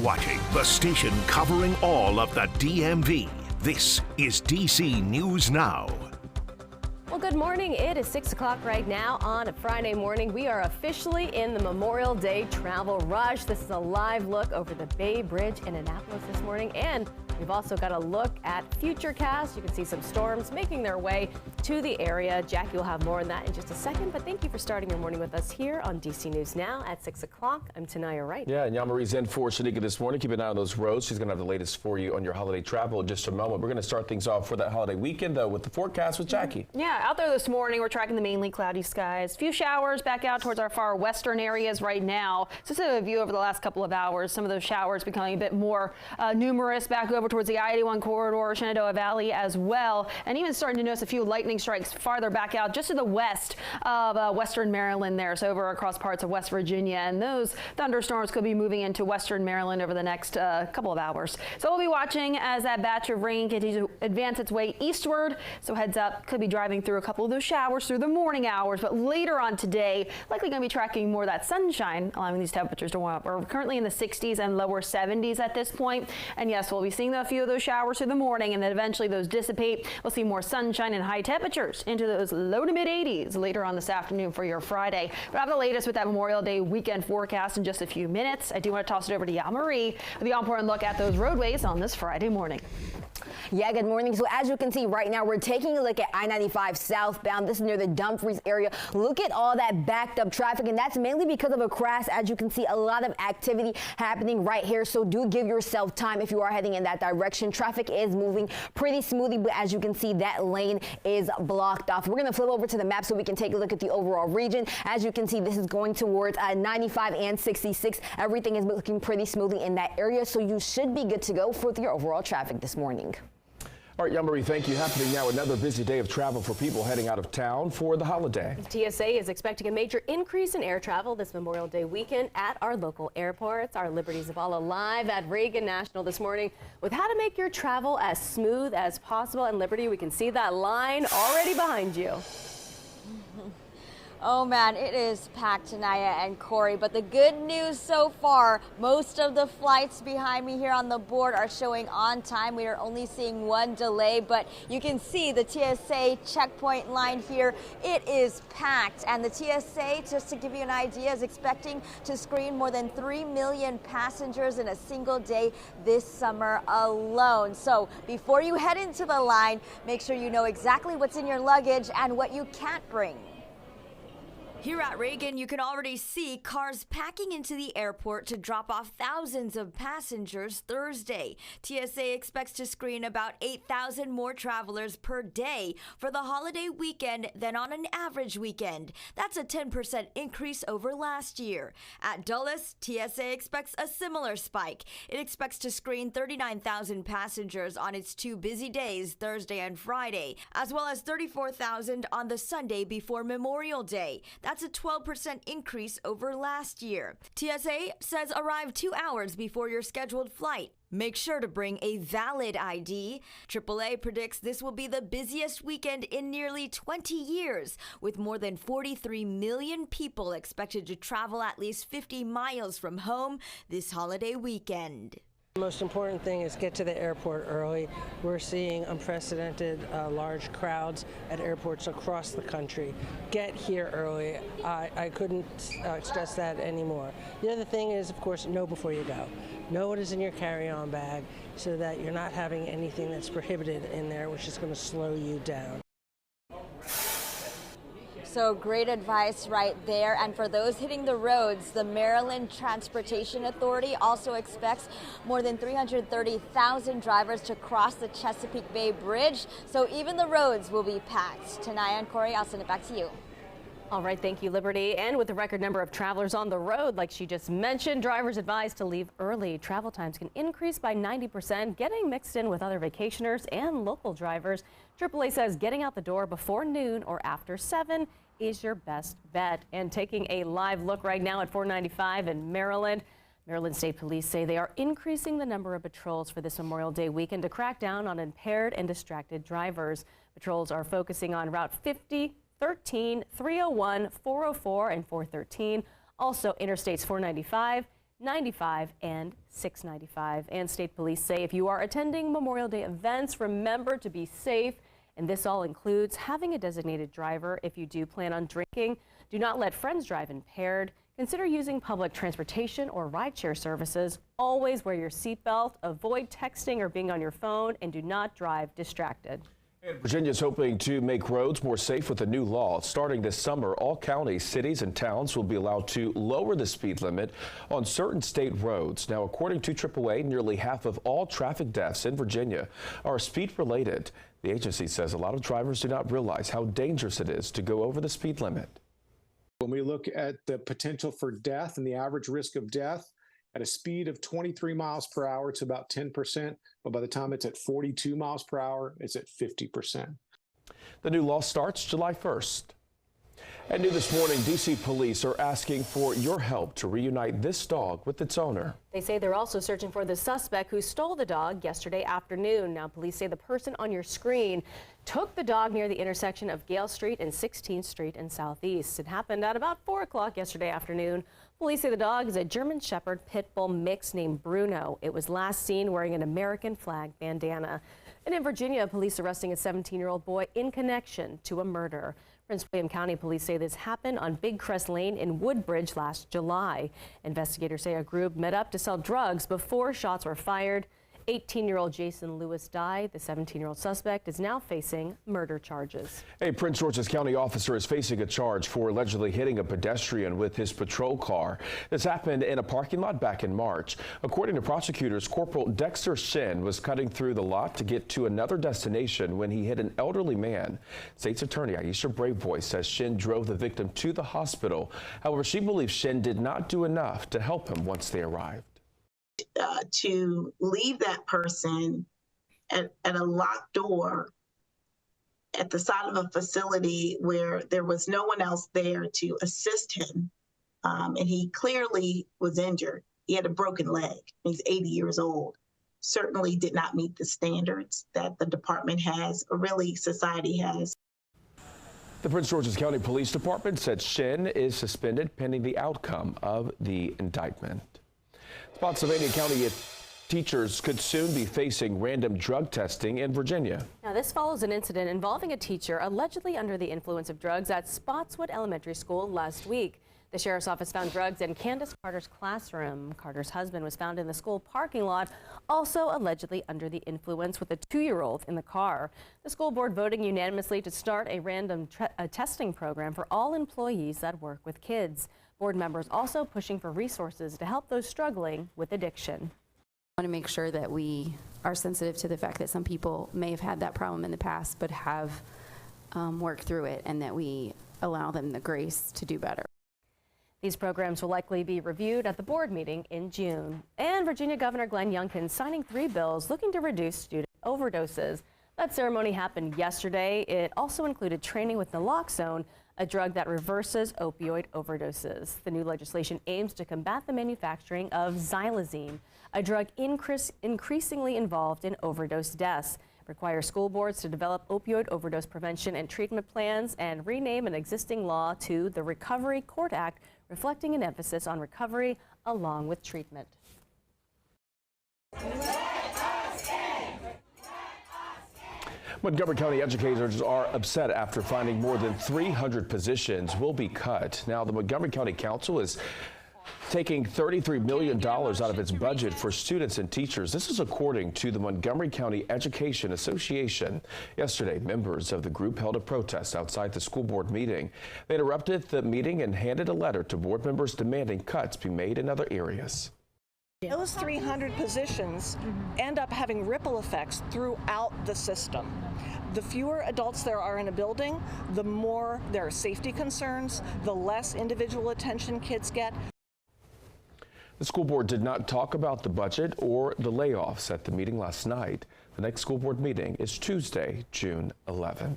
watching the station covering all of the DMV. This is DC News Now. Well, good morning. It is 6 o'clock right now on a Friday morning. We are officially in the Memorial Day travel rush. This is a live look over the Bay Bridge in Annapolis this morning, and we've also got a look at Futurecast. You can see some storms making their way to the area. Jackie will have more on that in just a second, but thank you for starting your morning with us here on DC News Now at 6 o'clock. I'm Tanaya Wright. Yeah, and Yamari's in for Shanika this morning. Keep an eye on those roads. She's going to have the latest for you on your holiday travel in just a moment. We're going to start things off for that holiday weekend, though, with the forecast with Jackie. Yeah, out there this morning, we're tracking the mainly cloudy skies. Few showers back out towards our far western areas right now. Just a view over the last couple of hours. Some of those showers becoming a bit more numerous back over towards the I-81 corridor, Shenandoah Valley as well. And even starting to notice a few lightning strikes farther back out just to the west of western Maryland there. So over across parts of West Virginia. And those thunderstorms could be moving into western Maryland over the next couple of hours. So we'll be watching as that batch of rain continues to advance its way eastward. So heads up, could be driving through a couple of those showers through the morning hours. But later on today, likely going to be tracking more of that sunshine, allowing these temperatures to warm up. We're currently in the 60s and lower 70s at this point. And yes, we'll be seeing a few of those showers through the morning, and then eventually those dissipate. We'll see more sunshine and high temperatures into those low to mid 80s later on this afternoon for your Friday. We'll have the latest with that Memorial Day weekend forecast in just a few minutes. I do want to toss it over to Yamari with the all-important look at those roadways on this Friday morning. Yeah, good morning. So as you can see right now, we're taking a look at I-95 southbound. This is near the Dumfries area. Look at all that backed up traffic, and that's mainly because of a crash. As you can see, a lot of activity happening right here. So do give yourself time if you are heading in that direction. Traffic is moving pretty smoothly, but as you can see, that lane is blocked off. We're going to flip over to the map so we can take a look at the overall region. As you can see, this is going towards 95 and 66. Everything is looking pretty smoothly in that area, so you should be good to go for your overall traffic this morning. All right, Yamari, thank you. Happening now, another busy day of travel for people heading out of town for the holiday. TSA is expecting a major increase in air travel this Memorial Day weekend at our local airports. Our Liberty Zavala live at Reagan National this morning with how to make your travel as smooth as possible. And Liberty, we can see that line already behind you. Oh man, it is packed, Tanaya and Corey, but the good news so far, most of the flights behind me here on the board are showing on time. We are only seeing one delay, but you can see the TSA checkpoint line here. It is packed, and the TSA, just to give you an idea, is expecting to screen more than 3 million passengers in a single day this summer alone. So before you head into the line, make sure you know exactly what's in your luggage and what you can't bring. Here at Reagan, you can already see cars packing into the airport to drop off thousands of passengers Thursday. TSA expects to screen about 8,000 more travelers per day for the holiday weekend than on an average weekend. That's a 10% increase over last year. At Dulles, TSA expects a similar spike. It expects to screen 39,000 passengers on its two busy days, Thursday and Friday, as well as 34,000 on the Sunday before Memorial Day. That's a 12% increase over last year. TSA says arrive 2 hours before your scheduled flight. Make sure to bring a valid ID. AAA predicts this will be the busiest weekend in nearly 20 years, with more than 43 million people expected to travel at least 50 miles from home this holiday weekend. The most important thing is get to the airport early. We're seeing unprecedented large crowds at airports across the country. Get here early. I couldn't stress that anymore. The other thing is, of course, know before you go. Know what is in your carry-on bag so that you're not having anything that's prohibited in there, which is going to slow you down. So great advice right there. And for those hitting the roads, the Maryland Transportation Authority also expects more than 330,000 drivers to cross the Chesapeake Bay Bridge. So even the roads will be packed. Tanaya and Corey, I'll send it back to you. All right, thank you, Liberty. And with the record number of travelers on the road, like she just mentioned, drivers advised to leave early. Travel times can increase by 90%, getting mixed in with other vacationers and local drivers. AAA says getting out the door before noon or after 7 is your best bet. And taking a live look right now at 495 in Maryland. Maryland State Police say they are increasing the number of patrols for this Memorial Day weekend to crack down on impaired and distracted drivers. Patrols are focusing on Route 50, 13, 301, 404, and 413. Also, Interstates 495, 95, and 695. And state police say if you are attending Memorial Day events, remember to be safe. And this all includes having a designated driver. If you do plan on drinking, do not let friends drive impaired. Consider using public transportation or rideshare services. Always wear your seatbelt, avoid texting or being on your phone, and do not drive distracted. Virginia is hoping to make roads more safe with a new law. Starting this summer, all counties, cities, and towns will be allowed to lower the speed limit on certain state roads. Now, according to AAA, nearly half of all traffic deaths in Virginia are speed-related. The agency says a lot of drivers do not realize how dangerous it is to go over the speed limit. When we look at the potential for death and the average risk of death, at a speed of 23 miles per hour, it's about 10%, but by the time it's at 42 miles per hour, it's at 50%. The new law starts July 1st. And new this morning, D.C. police are asking for your help to reunite this dog with its owner. They say they're also searching for the suspect who stole the dog yesterday afternoon. Now, police say the person on your screen took the dog near the intersection of Gale Street and 16th Street in Southeast. It happened at about 4 o'clock yesterday afternoon. Police say the dog is a German Shepherd Pit Bull mix named Bruno. It was last seen wearing an American flag bandana. And in Virginia, police arresting a 17-year-old boy in connection to a murder. Prince William County police say this happened on Big Crest Lane in Woodbridge last July. Investigators say a group met up to sell drugs before shots were fired. 18-year-old Jason Lewis died. The 17-year-old suspect is now facing murder charges. A Prince George's County officer is facing a charge for allegedly hitting a pedestrian with his patrol car. This happened in a parking lot back in March. According to prosecutors, Corporal Dexter Shin was cutting through the lot to get to another destination when he hit an elderly man. State's attorney Aisha Braveboy says Shin drove the victim to the hospital. However, she believes Shin did not do enough to help him once they arrived. To leave that person at a locked door at the side of a facility where there was no one else there to assist him, and he clearly was injured. He had a broken leg. He's 80 years old. Certainly did not meet the standards that the department has, or really society has. The Prince George's County Police Department said Shin is suspended pending the outcome of the indictment. Spotsylvania County teachers could soon be facing random drug testing in Virginia. Now, this follows an incident involving a teacher allegedly under the influence of drugs at Spotswood Elementary School last week. The sheriff's office found drugs in Candace Carter's classroom. Carter's husband was found in the school parking lot, also allegedly under the influence, with a 2-year-old in the car. The school board voting unanimously to start a random testing program for all employees that work with kids. Board members also pushing for resources to help those struggling with addiction. I want to make sure that we are sensitive to the fact that some people may have had that problem in the past but have worked through it, and that we allow them the grace to do better. These programs will likely be reviewed at the board meeting in June. And Virginia Governor Glenn Youngkin signing 3 bills looking to reduce student overdoses. That ceremony happened yesterday. It also included training with naloxone, a drug that reverses opioid overdoses. The new legislation aims to combat the manufacturing of xylazine, a drug increasingly involved in overdose deaths. It requires school boards to develop opioid overdose prevention and treatment plans and rename an existing law to the Recovery Court Act, reflecting an emphasis on recovery along with treatment. Montgomery County educators are upset after finding more than 300 positions will be cut. Now, the Montgomery County Council is taking $33 million out of its budget for students and teachers. This is according to the Montgomery County Education Association. Yesterday, members of the group held a protest outside the school board meeting. They interrupted the meeting and handed a letter to board members demanding cuts be made in other areas. Those 300 positions end up having ripple effects throughout the system. The fewer adults there are in a building, the more there are safety concerns, the less individual attention kids get. The school board did not talk about the budget or the layoffs at the meeting last night. The next school board meeting is Tuesday, June 11th.